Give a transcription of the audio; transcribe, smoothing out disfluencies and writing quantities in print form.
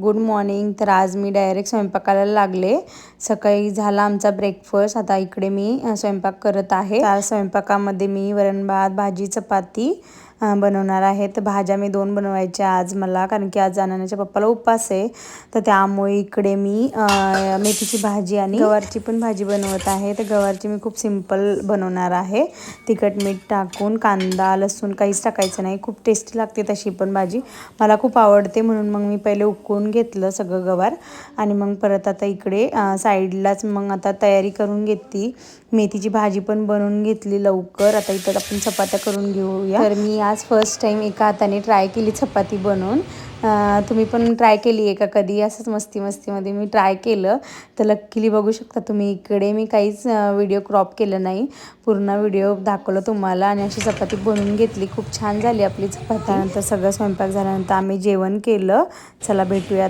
Good morning. तर आज मी direct स्वयंपाकाला लागले. सकाळी झाला आमचा ब्रेकफास्ट. आता इकडे मी स्वयंपाक करत आहे. त्या स्वयंपाकामध्ये मी वरण भात, भाजी, चपाती बनवणार आहे. तर भाज्या मी 2 बनवायच्या आज मला, कारण की आज अनन्याच्या पप्पाला उपवास आहे. तर त्यामुळे इकडे मी मेथीची भाजी आणि गवारची पण भाजी बनवत आहे. तर गवारची मी खूप सिंपल बनवणार आहे. तिखट मीठ टाकून, कांदा लसूण काहीच टाकायचं नाही. खूप टेस्टी लागते तशी पण भाजी. मला खूप आवडते म्हणून मग मी पहिले उकळून घेतलं सगळं गवार आणि मग परत आता इकडे साईडलाच मग आता तयारी करून घेतली. मेथीची भाजी पण बनवून घेतली लवकर. आता इथं आपण चपात्या करून घेऊया. तर मी आज फर्स्ट टाइम एका हाताने ट्राय केली चपाती बनवून. तुम्ही पण ट्राय केली आहे का कधी? असंच मस्तीमध्ये मी ट्राय केलं. तर लक्कीली बघू शकता तुम्ही इकडे मी काहीच व्हिडिओ क्रॉप केलं नाही, पूर्ण व्हिडिओ दाखवलं तुम्हाला. आणि अशी चपाती बनवून घेतली. खूप छान झाली आपली चपाती. त्यानंतर सगळं स्वयंपाक झाल्यानंतर आम्ही जेवण केलं. चला भेटूया.